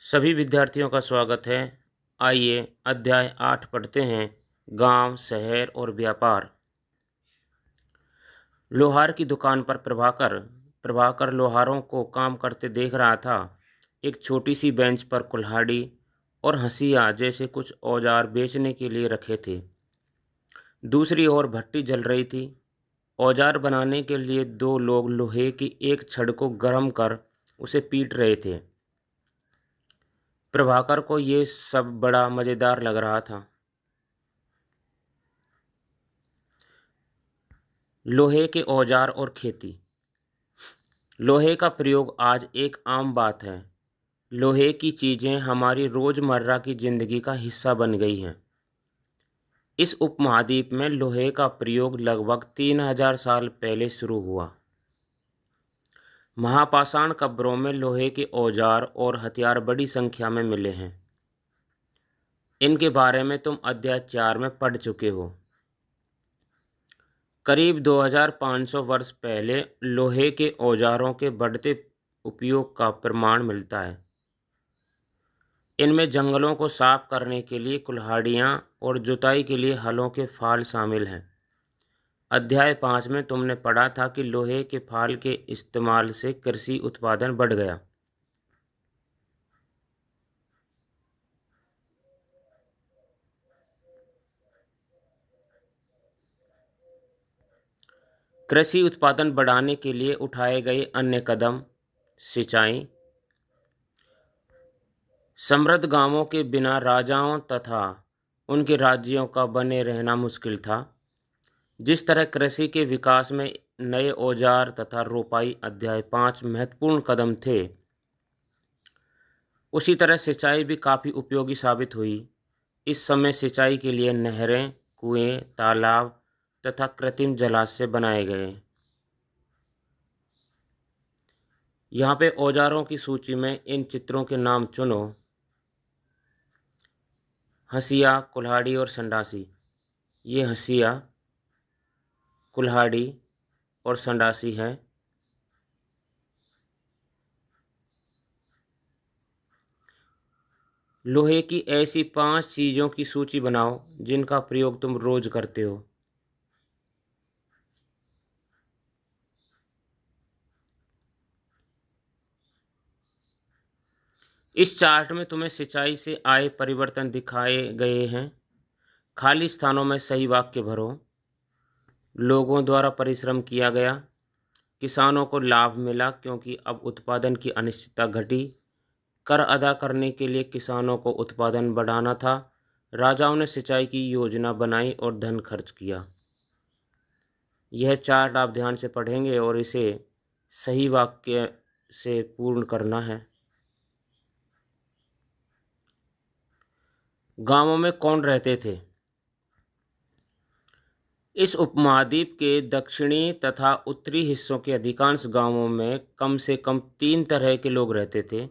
सभी विद्यार्थियों का स्वागत है। आइए अध्याय 8 पढ़ते हैं। गांव, शहर और व्यापार। लोहार की दुकान पर प्रभाकर प्रभाकर लोहारों को काम करते देख रहा था। एक छोटी सी बेंच पर कुल्हाड़ी और हंसिया जैसे कुछ औजार बेचने के लिए रखे थे। दूसरी ओर भट्टी जल रही थी। औजार बनाने के लिए दो लोग लोहे की एक छड़ को गर्म कर उसे पीट रहे थे। प्रभाकर को ये सब बड़ा मज़ेदार लग रहा था। लोहे के औजार और खेती। लोहे का प्रयोग आज एक आम बात है। लोहे की चीज़ें हमारी रोज़मर्रा की ज़िंदगी का हिस्सा बन गई हैं। इस उपमहाद्वीप में लोहे का प्रयोग लगभग 3000 साल पहले शुरू हुआ। महापाषाण कब्रों में लोहे के औजार और हथियार बड़ी संख्या में मिले हैं। इनके बारे में तुम अध्याय 4 में पढ़ चुके हो। करीब 2500 वर्ष पहले लोहे के औजारों के बढ़ते उपयोग का प्रमाण मिलता है। इनमें जंगलों को साफ करने के लिए कुल्हाड़ियाँ और जुताई के लिए हलों के फाल शामिल हैं। अध्याय 5 में तुमने पढ़ा था कि लोहे के फाल के इस्तेमाल से कृषि उत्पादन बढ़ गया। कृषि उत्पादन बढ़ाने के लिए उठाए गए अन्य कदम। सिंचाई। समृद्ध गांवों के बिना राजाओं तथा उनके राज्यों का बने रहना मुश्किल था। जिस तरह कृषि के विकास में नए औजार तथा रोपाई अध्याय 5 महत्वपूर्ण कदम थे, उसी तरह सिंचाई भी काफ़ी उपयोगी साबित हुई। इस समय सिंचाई के लिए नहरें, कुएं, तालाब तथा कृत्रिम जलाशय बनाए गए। यहाँ पे औजारों की सूची में इन चित्रों के नाम चुनो। हंसिया, कुल्हाड़ी और संडासी। ये हंसिया, कुल्हाड़ी और संडासी है। लोहे की ऐसी 5 चीज़ों की सूची बनाओ जिनका प्रयोग तुम रोज करते हो। इस चार्ट में तुम्हें सिंचाई से आए परिवर्तन दिखाए गए हैं। खाली स्थानों में सही वाक्य भरो। लोगों द्वारा परिश्रम किया गया। किसानों को लाभ मिला क्योंकि अब उत्पादन की अनिश्चितता घटी। कर अदा करने के लिए किसानों को उत्पादन बढ़ाना था। राजाओं ने सिंचाई की योजना बनाई और धन खर्च किया। यह चार्ट आप ध्यान से पढ़ेंगे और इसे सही वाक्य से पूर्ण करना है। गांवों में कौन रहते थे? इस उपमहाद्वीप के दक्षिणी तथा उत्तरी हिस्सों के अधिकांश गांवों में कम से कम 3 तरह के लोग रहते थे।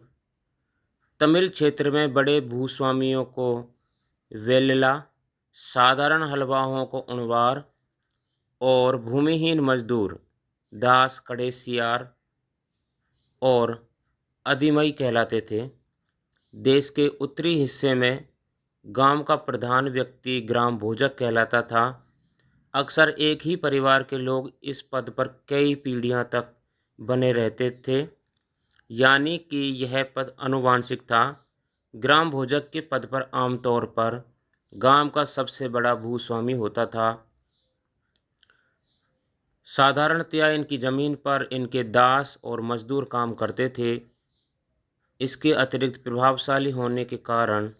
तमिल क्षेत्र में बड़े भूस्वामियों को वेल्ला, साधारण हलवाहों को उणवार और भूमिहीन मजदूर दास, कड़ेसियार और अधिमई कहलाते थे। देश के उत्तरी हिस्से में गांव का प्रधान व्यक्ति ग्राम भोजक कहलाता था। अक्सर एक ही परिवार के लोग इस पद पर कई पीढ़ियां तक बने रहते थे, यानी कि यह पद आनुवांशिक था। ग्राम भोजक के पद पर आमतौर पर गांव का सबसे बड़ा भूस्वामी होता था। साधारणतया इनकी ज़मीन पर इनके दास और मजदूर काम करते थे। इसके अतिरिक्त प्रभावशाली होने के कारण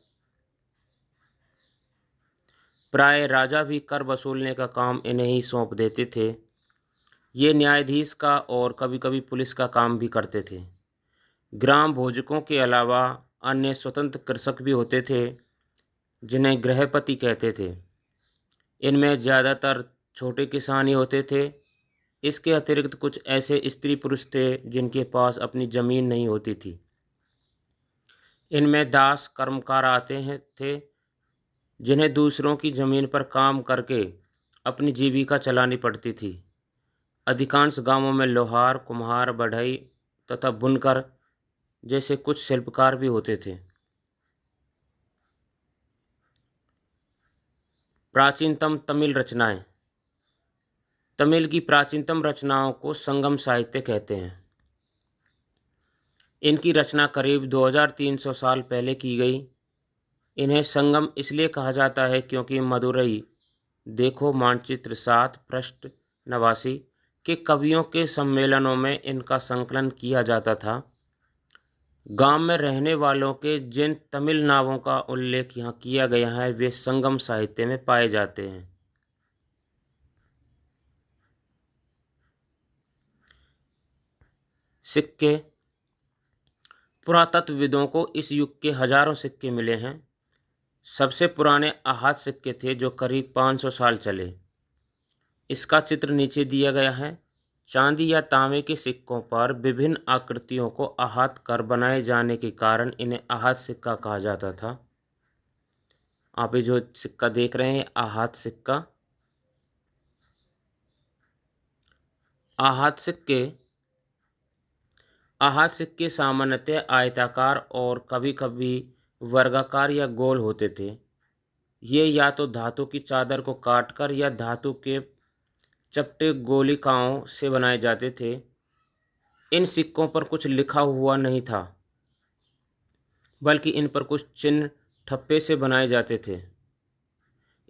प्राय राजा भी कर वसूलने का काम इन्हें ही सौंप देते थे। ये न्यायाधीश का और कभी-कभी पुलिस का काम भी करते थे। ग्राम भोजकों के अलावा अन्य स्वतंत्र कृषक भी होते थे, जिन्हें गृहपति कहते थे। इनमें ज़्यादातर छोटे किसान ही होते थे। इसके अतिरिक्त कुछ ऐसे स्त्री पुरुष थे जिनके पास अपनी ज़मीन नहीं होती थी। इनमें दास कर्मकार आते हैं थे, जिन्हें दूसरों की ज़मीन पर काम करके अपनी जीविका चलानी पड़ती थी। अधिकांश गांवों में लोहार, कुम्हार, बढ़ई तथा बुनकर जैसे कुछ शिल्पकार भी होते थे। प्राचीनतम तमिल रचनाएं। तमिल की प्राचीनतम रचनाओं को संगम साहित्य कहते हैं। इनकी रचना करीब 2300 साल पहले की गई। इन्हें संगम इसलिए कहा जाता है क्योंकि मदुरई देखो मानचित्र 7 पृष्ठ 89 के कवियों के सम्मेलनों में इनका संकलन किया जाता था। गांव में रहने वालों के जिन तमिल नामों का उल्लेख यहाँ किया गया है वे संगम साहित्य में पाए जाते हैं। सिक्के। पुरातत्वविदों को इस युग के हजारों सिक्के मिले हैं। सबसे पुराने आहत सिक्के थे जो करीब 500 साल चले। इसका चित्र नीचे दिया गया है। चांदी या तांबे के सिक्कों पर विभिन्न आकृतियों को आहत कर बनाए जाने के कारण इन्हें आहत सिक्का कहा जाता था। आप ये जो सिक्का देख रहे हैं आहत सिक्का। आहत सिक्के सामान्यतः आयताकार और कभी कभी वर्गाकार या गोल होते थे। ये या तो धातु की चादर को काटकर या धातु के चपटे गोलिकाओं से बनाए जाते थे। इन सिक्कों पर कुछ लिखा हुआ नहीं था, बल्कि इन पर कुछ चिन्ह ठप्पे से बनाए जाते थे,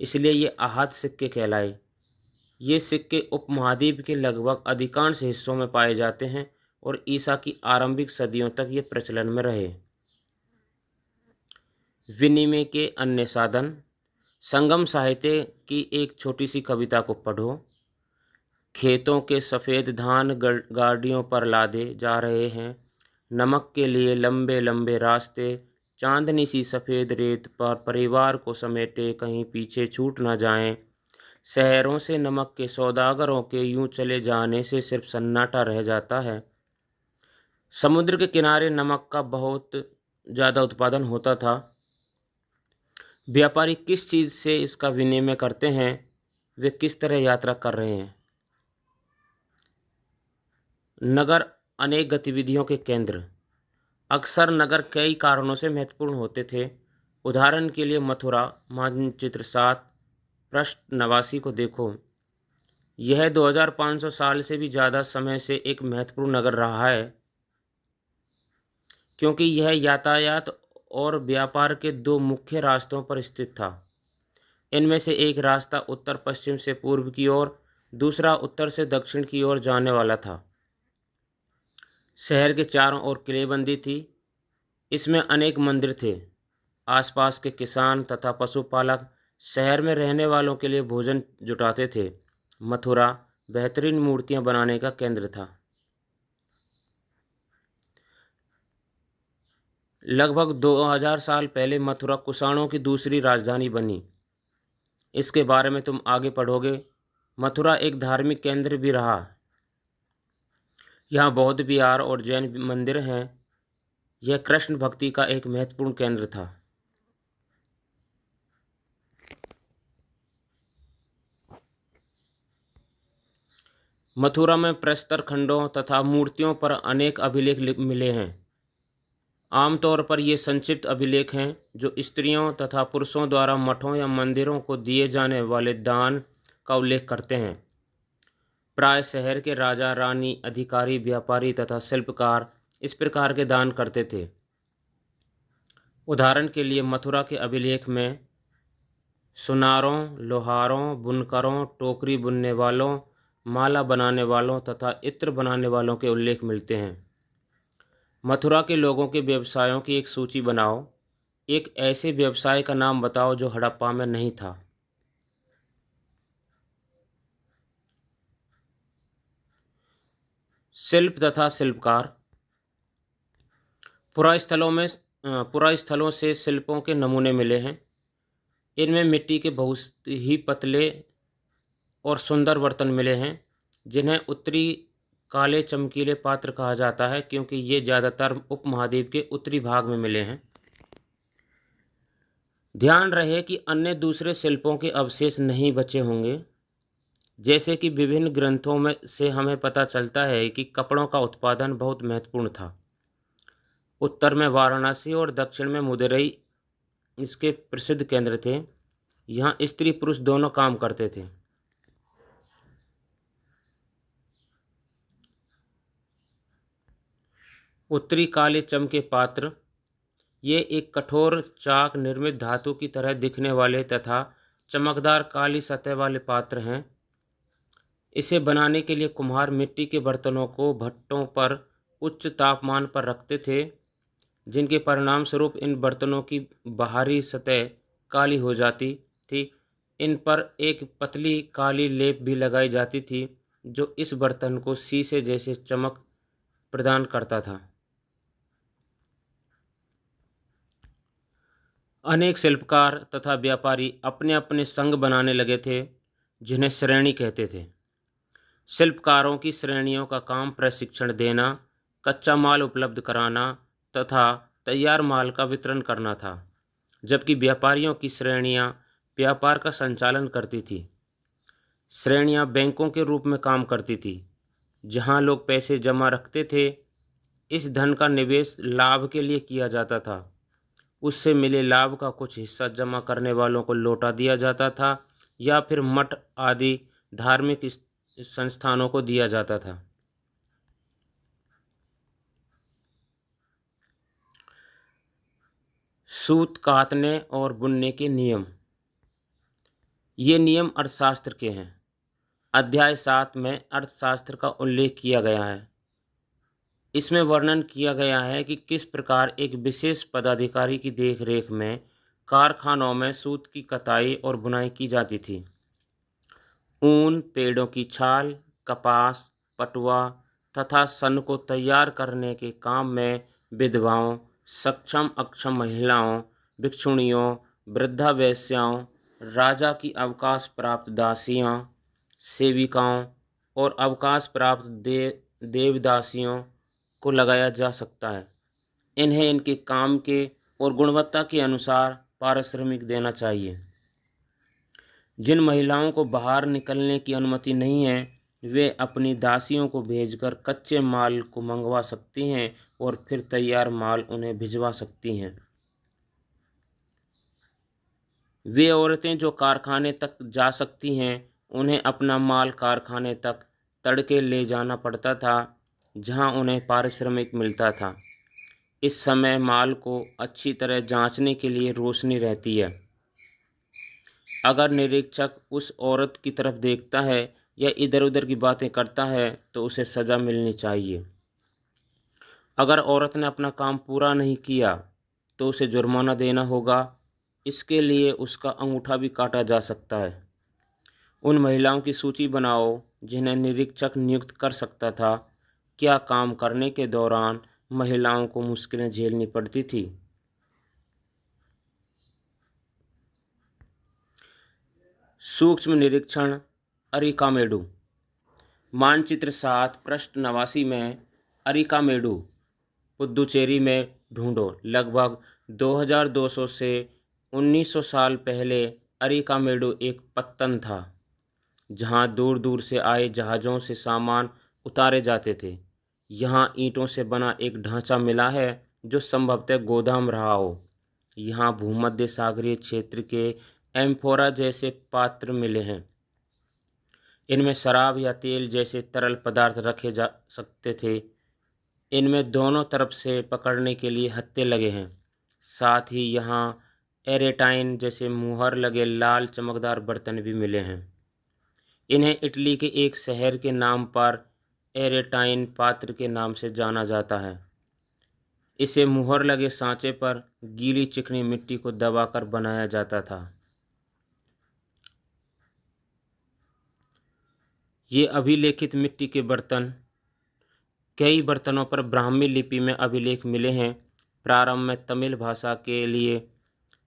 इसलिए ये आहत सिक्के कहलाए। ये सिक्के उपमहाद्वीप के लगभग अधिकांश हिस्सों में पाए जाते हैं और ईसा की आरंभिक सदियों तक ये प्रचलन में रहे। विनिमय के अन्य साधन। संगम साहित्य की एक छोटी सी कविता को पढ़ो। खेतों के सफ़ेद धान गाड़ियों पर लादे जा रहे हैं, नमक के लिए लंबे लंबे रास्ते, चांदनी सी सफ़ेद रेत पर परिवार को समेटे कहीं पीछे छूट न जाएं। शहरों से नमक के सौदागरों के यूं चले जाने से सिर्फ सन्नाटा रह जाता है। समुद्र के किनारे नमक का बहुत ज़्यादा उत्पादन होता था। व्यापारी किस चीज़ से इसका विनिमय करते हैं, वे किस तरह यात्रा कर रहे हैं। नगर अनेक गतिविधियों के केंद्र। अक्सर नगर कई कारणों से महत्वपूर्ण होते थे। उदाहरण के लिए मथुरा मानचित्र 7 पृष्ठ 89 को देखो। यह 2500 साल से भी ज़्यादा समय से एक महत्वपूर्ण नगर रहा है, क्योंकि यह यातायात और व्यापार के दो मुख्य रास्तों पर स्थित था। इनमें से एक रास्ता उत्तर पश्चिम से पूर्व की ओर, दूसरा उत्तर से दक्षिण की ओर जाने वाला था। शहर के चारों ओर किलेबंदी थी। इसमें अनेक मंदिर थे। आसपास के किसान तथा पशुपालक शहर में रहने वालों के लिए भोजन जुटाते थे। मथुरा बेहतरीन मूर्तियां बनाने का केंद्र था। लगभग 2000 साल पहले मथुरा कुषाणों की दूसरी राजधानी बनी। इसके बारे में तुम आगे पढ़ोगे। मथुरा एक धार्मिक केंद्र भी रहा। यहाँ बौद्ध विहार और जैन मंदिर हैं। यह कृष्ण भक्ति का एक महत्वपूर्ण केंद्र था। मथुरा में प्रस्तर खंडों तथा मूर्तियों पर अनेक अभिलेख मिले हैं। आमतौर पर ये संक्षिप्त अभिलेख हैं जो स्त्रियों तथा पुरुषों द्वारा मठों या मंदिरों को दिए जाने वाले दान का उल्लेख करते हैं। प्राय शहर के राजा रानी अधिकारी व्यापारी तथा शिल्पकार इस प्रकार के दान करते थे। उदाहरण के लिए मथुरा के अभिलेख में सुनारों, लोहारों, बुनकरों, टोकरी बुनने वालों, माला बनाने वालों तथा इत्र बनाने वालों के उल्लेख मिलते हैं। मथुरा के लोगों के व्यवसायों की एक सूची बनाओ। एक ऐसे व्यवसाय का नाम बताओ जो हड़प्पा में नहीं था। शिल्प तथा शिल्पकार। पुरास्थलों से शिल्पों के नमूने मिले हैं। इनमें मिट्टी के बहुत ही पतले और सुंदर बर्तन मिले हैं, जिन्हें उत्तरी काले चमकीले पात्र कहा जाता है क्योंकि ये ज़्यादातर उपमहाद्वीप के उत्तरी भाग में मिले हैं। ध्यान रहे कि अन्य दूसरे शिल्पों के अवशेष नहीं बचे होंगे। जैसे कि विभिन्न ग्रंथों में से हमें पता चलता है कि कपड़ों का उत्पादन बहुत महत्वपूर्ण था। उत्तर में वाराणसी और दक्षिण में मदुरई इसके प्रसिद्ध केंद्र थे। यहाँ स्त्री पुरुष दोनों काम करते थे। उत्तरी काले चमके पात्र, ये एक कठोर चाक निर्मित धातु की तरह दिखने वाले तथा चमकदार काली सतह वाले पात्र हैं। इसे बनाने के लिए कुम्हार मिट्टी के बर्तनों को भट्टों पर उच्च तापमान पर रखते थे, जिनके परिणाम स्वरूप इन बर्तनों की बाहरी सतह काली हो जाती थी। इन पर एक पतली काली लेप भी लगाई जाती थी, जो इस बर्तन को शीशे जैसे चमक प्रदान करता था। अनेक शिल्पकार तथा व्यापारी अपने अपने संघ बनाने लगे थे, जिन्हें श्रेणी कहते थे। शिल्पकारों की श्रेणियों का काम प्रशिक्षण देना, कच्चा माल उपलब्ध कराना तथा तैयार माल का वितरण करना था, जबकि व्यापारियों की श्रेणियां व्यापार का संचालन करती थी। श्रेणियां बैंकों के रूप में काम करती थी, जहां लोग पैसे जमा रखते थे। इस धन का निवेश लाभ के लिए किया जाता था। उससे मिले लाभ का कुछ हिस्सा जमा करने वालों को लौटा दिया जाता था या फिर मठ आदि धार्मिक संस्थानों को दिया जाता था। सूत कातने और बुनने के नियम। ये नियम अर्थशास्त्र के हैं। अध्याय 7 में अर्थशास्त्र का उल्लेख किया गया है। इसमें वर्णन किया गया है कि किस प्रकार एक विशेष पदाधिकारी की देखरेख में कारखानों में सूत की कताई और बुनाई की जाती थी। ऊन, पेड़ों की छाल, कपास, पटुआ तथा सन को तैयार करने के काम में विधवाओं, सक्षम अक्षम महिलाओं, भिक्षुणियों, वृद्धा वेश्याओं, राजा की अवकाश प्राप्त दासियां, सेविकाओं और अवकाश प्राप्त देवदासियों को लगाया जा सकता है। इन्हें इनके काम के और गुणवत्ता के अनुसार पारिश्रमिक देना चाहिए। जिन महिलाओं को बाहर निकलने की अनुमति नहीं है, वे अपनी दासियों को भेजकर कच्चे माल को मंगवा सकती हैं और फिर तैयार माल उन्हें भिजवा सकती हैं। वे औरतें जो कारखाने तक जा सकती हैं, उन्हें अपना माल कारखाने तक तड़के ले जाना पड़ता था, जहां उन्हें पारिश्रमिक मिलता था। इस समय माल को अच्छी तरह जांचने के लिए रोशनी रहती है। अगर निरीक्षक उस औरत की तरफ देखता है या इधर उधर की बातें करता है तो उसे सज़ा मिलनी चाहिए। अगर औरत ने अपना काम पूरा नहीं किया तो उसे जुर्माना देना होगा। इसके लिए उसका अंगूठा भी काटा जा सकता है। उन महिलाओं की सूची बनाओ जिन्हें निरीक्षक नियुक्त कर सकता था। क्या काम करने के दौरान महिलाओं को मुश्किलें झेलनी पड़ती थी? सूक्ष्म निरीक्षण अरिकामेडु। मानचित्र 7 पृष्ठ 89 में अरिकामेडु पुदुचेरी में ढूंढो। लगभग 2200 से 1900 साल पहले अरिकामेडु एक पत्तन था, जहां दूर दूर से आए जहाज़ों से सामान उतारे जाते थे। यहाँ ईंटों से बना एक ढांचा मिला है जो संभवतः गोदाम रहा हो। यहाँ भूमध्य सागरीय क्षेत्र के एम्फोरा जैसे पात्र मिले हैं। इनमें शराब या तेल जैसे तरल पदार्थ रखे जा सकते थे। इनमें दोनों तरफ से पकड़ने के लिए हत्थे लगे हैं। साथ ही यहाँ एरेटाइन जैसे मुहर लगे लाल चमकदार बर्तन भी मिले हैं। इन्हें इटली के एक शहर के नाम पर एरेटाइन पात्र के नाम से जाना जाता है। इसे मुहर लगे सांचे पर गीली चिकनी मिट्टी को दबाकर बनाया जाता था। ये अभिलेखित मिट्टी के बर्तन, कई बर्तनों पर ब्राह्मी लिपि में अभिलेख मिले हैं। प्रारंभ में तमिल भाषा के लिए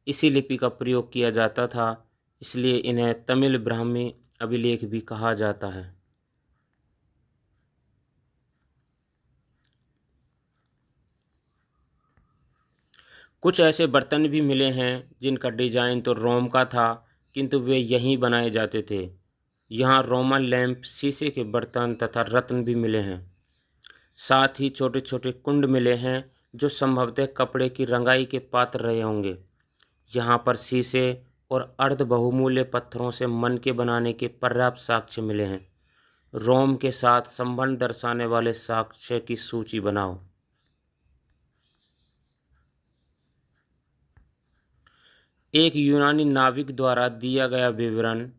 इसी लिपि का प्रयोग किया जाता था, इसलिए इन्हें तमिल ब्राह्मी अभिलेख भी कहा जाता है। कुछ ऐसे बर्तन भी मिले हैं जिनका डिजाइन तो रोम का था, किंतु वे यहीं बनाए जाते थे। यहाँ रोमन लैंप, शीशे के बर्तन तथा रत्न भी मिले हैं। साथ ही छोटे छोटे कुंड मिले हैं जो संभवतः कपड़े की रंगाई के पात्र रहे होंगे। यहाँ पर शीशे और अर्ध बहुमूल्य पत्थरों से मनके बनाने के पर्याप्त साक्ष्य मिले हैं। रोम के साथ संबंध दर्शाने वाले साक्ष्य की सूची बनाओ। एक यूनानी नाविक द्वारा दिया गया विवरण।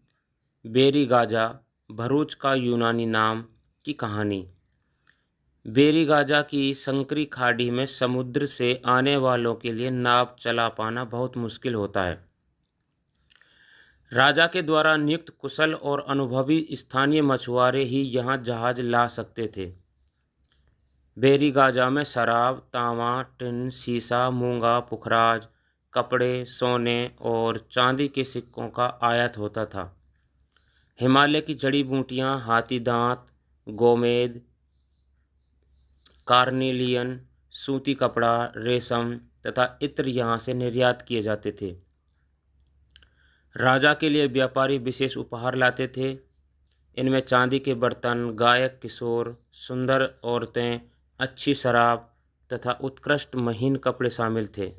बेरीगाजा, भरूच का यूनानी नाम की कहानी। बेरीगाजा की संकरी खाड़ी में समुद्र से आने वालों के लिए नाव चला पाना बहुत मुश्किल होता है। राजा के द्वारा नियुक्त कुशल और अनुभवी स्थानीय मछुआरे ही यहाँ जहाज ला सकते थे। बेरीगाजा में शराब, तांबा, टिन, शीशा, मूंगा, पुखराज, कपड़े, सोने और चांदी के सिक्कों का आयात होता था। हिमालय की जड़ी बूटियाँ, हाथी दांत, गोमेद, कार्नेलियन, सूती कपड़ा, रेशम तथा इत्र यहाँ से निर्यात किए जाते थे। राजा के लिए व्यापारी विशेष उपहार लाते थे। इनमें चांदी के बर्तन, गायक किशोर, सुंदर औरतें, अच्छी शराब तथा उत्कृष्ट महीन कपड़े शामिल थे।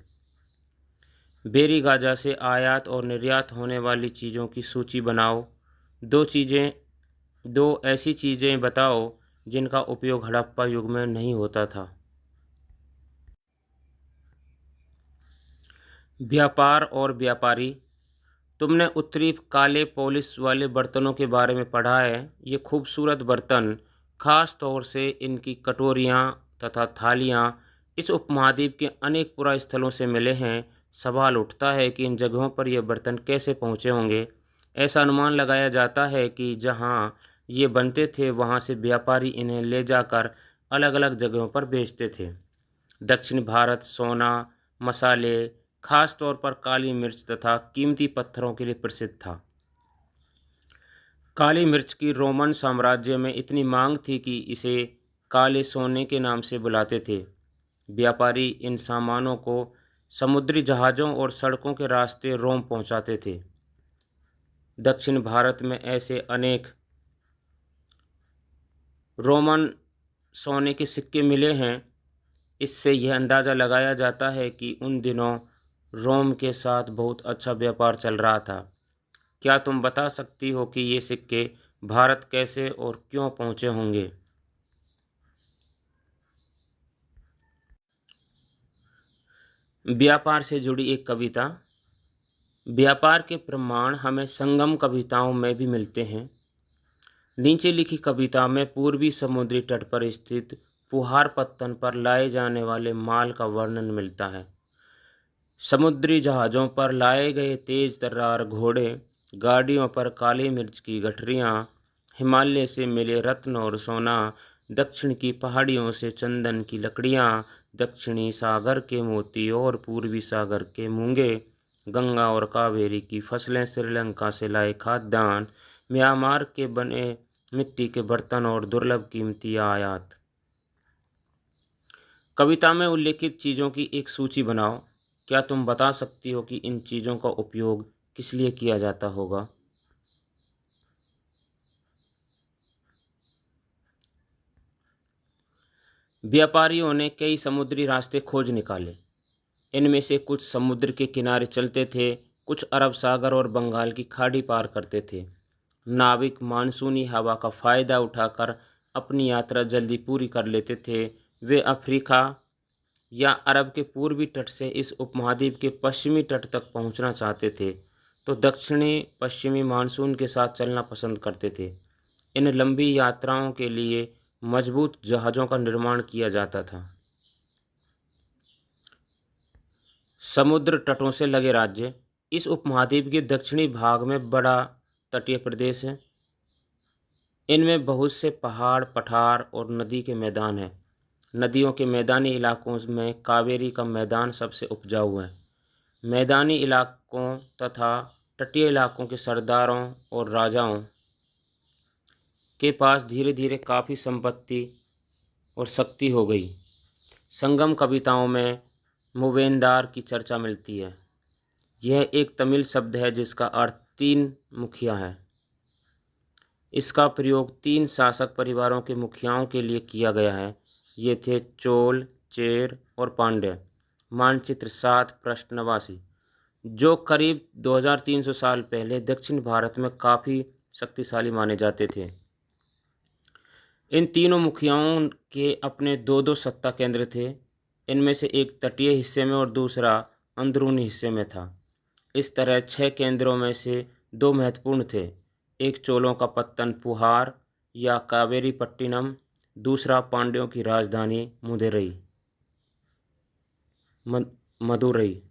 बेरीगाजा से आयात और निर्यात होने वाली चीज़ों की सूची बनाओ। दो ऐसी चीज़ें बताओ जिनका उपयोग हड़प्पा युग में नहीं होता था। व्यापार और व्यापारी। तुमने उत्तरी काले पॉलिश वाले बर्तनों के बारे में पढ़ा है। ये खूबसूरत बर्तन, खास तौर से इनकी कटोरियाँ तथा थालियाँ, इस उपमहाद्वीप के अनेक पुराने स्थलों से मिले हैं। सवाल उठता है कि इन जगहों पर ये बर्तन कैसे पहुँचे होंगे। ऐसा अनुमान लगाया जाता है कि जहाँ ये बनते थे वहाँ से व्यापारी इन्हें ले जाकर अलग अलग जगहों पर बेचते थे। दक्षिण भारत सोना, मसाले, खास तौर पर काली मिर्च तथा कीमती पत्थरों के लिए प्रसिद्ध था। काली मिर्च की रोमन साम्राज्य में इतनी मांग थी कि इसे काले सोने के नाम से बुलाते थे। व्यापारी इन सामानों को समुद्री जहाज़ों और सड़कों के रास्ते रोम पहुंचाते थे। दक्षिण भारत में ऐसे अनेक रोमन सोने के सिक्के मिले हैं। इससे यह अंदाज़ा लगाया जाता है कि उन दिनों रोम के साथ बहुत अच्छा व्यापार चल रहा था। क्या तुम बता सकती हो कि ये सिक्के भारत कैसे और क्यों पहुँचे होंगे? व्यापार से जुड़ी एक कविता। व्यापार के प्रमाण हमें संगम कविताओं में भी मिलते हैं। नीचे लिखी कविता में पूर्वी समुद्री तट पर स्थित पुहार पत्तन पर लाए जाने वाले माल का वर्णन मिलता है। समुद्री जहाज़ों पर लाए गए तेज तर्रार घोड़े, गाड़ियों पर काली मिर्च की गठरियाँ, हिमालय से मिले रत्न और सोना, दक्षिण की पहाड़ियों से चंदन की लकड़ियाँ, दक्षिणी सागर के मोती और पूर्वी सागर के मूंगे, गंगा और कावेरी की फसलें, श्रीलंका से लाए खाद्यान्न, म्यांमार के बने मिट्टी के बर्तन और दुर्लभ कीमती आयात। कविता में उल्लेखित चीज़ों की एक सूची बनाओ। क्या तुम बता सकती हो कि इन चीज़ों का उपयोग किस लिए किया जाता होगा? व्यापारियों ने कई समुद्री रास्ते खोज निकाले। इनमें से कुछ समुद्र के किनारे चलते थे, कुछ अरब सागर और बंगाल की खाड़ी पार करते थे। नाविक मानसूनी हवा का फ़ायदा उठाकर अपनी यात्रा जल्दी पूरी कर लेते थे। वे अफ्रीका या अरब के पूर्वी तट से इस उपमहाद्वीप के पश्चिमी तट तक पहुंचना चाहते थे, तो दक्षिणी पश्चिमी मानसून के साथ चलना पसंद करते थे। इन लंबी यात्राओं के लिए मजबूत जहाज़ों का निर्माण किया जाता था। समुद्र तटों से लगे राज्य। इस उपमहाद्वीप के दक्षिणी भाग में बड़ा तटीय प्रदेश है। इनमें बहुत से पहाड़, पठार और नदी के मैदान हैं। नदियों के मैदानी इलाकों में कावेरी का मैदान सबसे उपजाऊ है। मैदानी इलाकों तथा तटीय इलाकों के सरदारों और राजाओं के पास धीरे धीरे काफ़ी संपत्ति और शक्ति हो गई। संगम कविताओं में मूवेंदार की चर्चा मिलती है। यह एक तमिल शब्द है जिसका अर्थ तीन मुखिया है। इसका प्रयोग तीन शासक परिवारों के मुखियाओं के लिए किया गया है। ये थे चोल, चेर और पांड्य। मानचित्र 7 पृष्ठ 89, जो करीब 2300 साल पहले दक्षिण भारत में काफ़ी शक्तिशाली माने जाते थे। इन तीनों मुखियाओं के अपने दो दो सत्ता केंद्र थे। इनमें से एक तटीय हिस्से में और दूसरा अंदरूनी हिस्से में था। इस तरह 6 केंद्रों में से 2 महत्वपूर्ण थे। एक चोलों का पत्तन पुहार या कावेरीपट्टिनम, दूसरा पांड्यों की राजधानी मदुरई।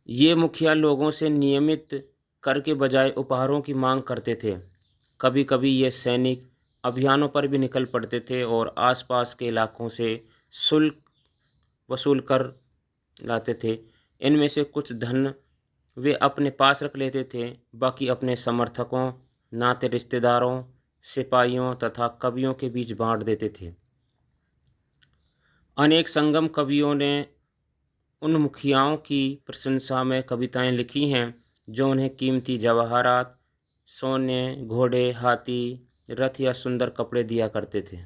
ये मुखिया लोगों से नियमित कर के बजाय उपहारों की मांग करते थे। कभी कभी ये सैनिक अभियानों पर भी निकल पड़ते थे और आसपास के इलाकों से शुल्क वसूल कर लाते थे। इनमें से कुछ धन वे अपने पास रख लेते थे, बाकी अपने समर्थकों, नाते रिश्तेदारों, सिपाहियों तथा कवियों के बीच बांट देते थे। अनेक संगम कवियों ने उन मुखियाओं की प्रशंसा में कविताएं लिखी हैं, जो उन्हें कीमती जवाहरात, सोने, घोड़े, हाथी, रथ या सुंदर कपड़े दिया करते थे।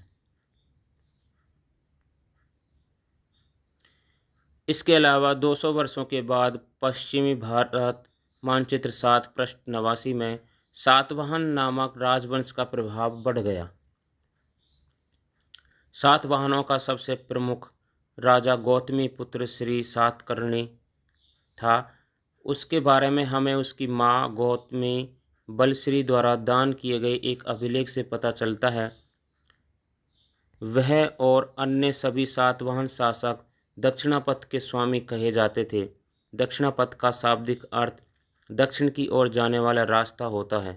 इसके अलावा 200 वर्षों के बाद पश्चिमी भारत मानचित्र 7 पृष्ठ 89 में सातवाहन नामक राजवंश का प्रभाव बढ़ गया। सातवाहनों का सबसे प्रमुख राजा गौतमी पुत्र श्री सातकर्णी था। उसके बारे में हमें उसकी माँ गौतमी बलश्री द्वारा दान किए गए एक अभिलेख से पता चलता है। वह और अन्य सभी सातवाहन शासक दक्षिणापथ के स्वामी कहे जाते थे। दक्षिणापथ का शाब्दिक अर्थ दक्षिण की ओर जाने वाला रास्ता होता है।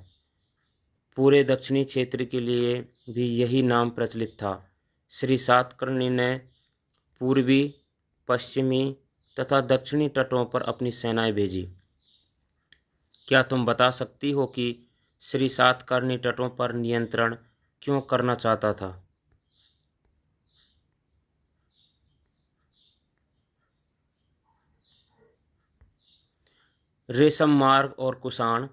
पूरे दक्षिणी क्षेत्र के लिए भी यही नाम प्रचलित था। श्री सातकर्णी ने पूर्वी, पश्चिमी तथा दक्षिणी तटों पर अपनी सेनाएं भेजी। क्या तुम बता सकती हो कि श्री सातकर्णी तटों पर नियंत्रण क्यों करना चाहता था? रेशम मार्ग और कुषाण।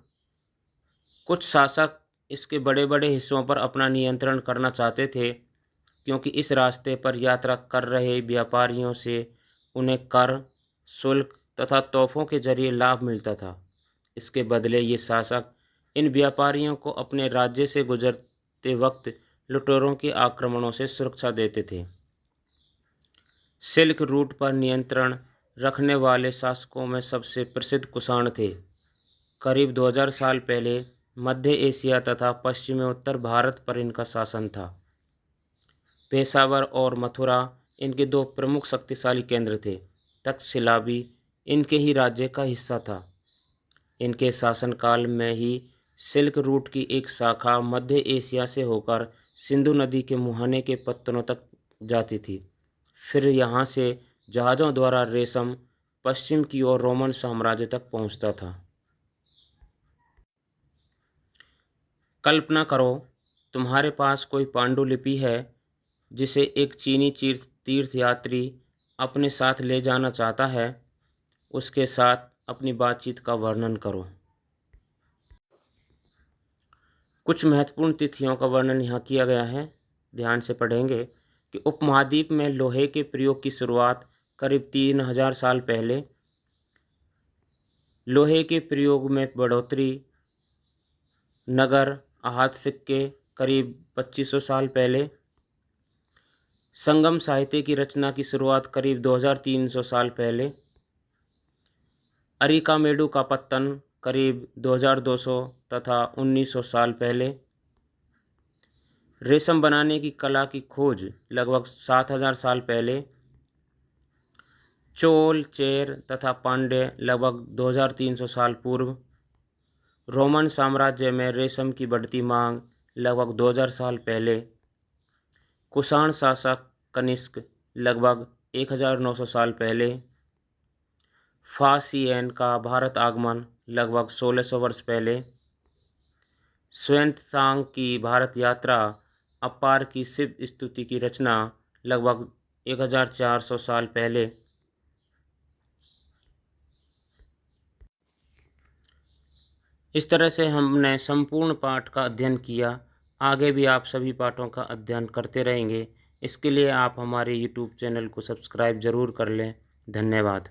कुछ शासक इसके बड़े बड़े हिस्सों पर अपना नियंत्रण करना चाहते थे, क्योंकि इस रास्ते पर यात्रा कर रहे व्यापारियों से उन्हें कर, शुल्क तथा तोहफों के जरिए लाभ मिलता था। इसके बदले ये शासक इन व्यापारियों को अपने राज्य से गुजरते वक्त लुटेरों के आक्रमणों से सुरक्षा देते थे। सिल्क रूट पर नियंत्रण रखने वाले शासकों में सबसे प्रसिद्ध कुषाण थे। करीब 2000 साल पहले मध्य एशिया तथा पश्चिमी उत्तर भारत पर इनका शासन था। पेशावर और मथुरा इनके दो प्रमुख शक्तिशाली केंद्र थे। तक्षशिला भी इनके ही राज्य का हिस्सा था। इनके शासनकाल में ही सिल्क रूट की एक शाखा मध्य एशिया से होकर सिंधु नदी के मुहाने के पत्तनों तक जाती थी। फिर यहाँ से जहाज़ों द्वारा रेशम पश्चिम की ओर रोमन साम्राज्य तक पहुँचता था। कल्पना करो, तुम्हारे पास कोई पांडुलिपि है जिसे एक चीनी तीर्थयात्री अपने साथ ले जाना चाहता है। उसके साथ अपनी बातचीत का वर्णन करो। कुछ महत्वपूर्ण तिथियों का वर्णन यहाँ किया गया है, ध्यान से पढ़ेंगे कि उपमहाद्वीप में लोहे के प्रयोग की शुरुआत करीब 3000 साल पहले, लोहे के प्रयोग में बढ़ोतरी नगर आहत सिक्के करीब 2500 साल पहले, संगम साहित्य की रचना की शुरुआत करीब 2300 साल पहले, अरिकामेडु का पत्तन करीब 2200 तथा 1900 साल पहले, रेशम बनाने की कला की खोज लगभग 7000 साल पहले, चोल, चेर तथा पांड्य लगभग 2300 साल पूर्व, रोमन साम्राज्य में रेशम की बढ़ती मांग लगभग 2000 साल पहले, कुषाण शासक कनिष्क लगभग 1900 साल पहले, फासियन का भारत आगमन लगभग 1600 वर्ष पहले, स्वान की भारत यात्रा, अपार की शिव स्तुति की रचना लगभग 1400 साल पहले। इस तरह से हमने संपूर्ण पाठ का अध्ययन किया। आगे भी आप सभी पाठों का अध्ययन करते रहेंगे। इसके लिए आप हमारे यूट्यूब चैनल को सब्सक्राइब ज़रूर कर लें। धन्यवाद।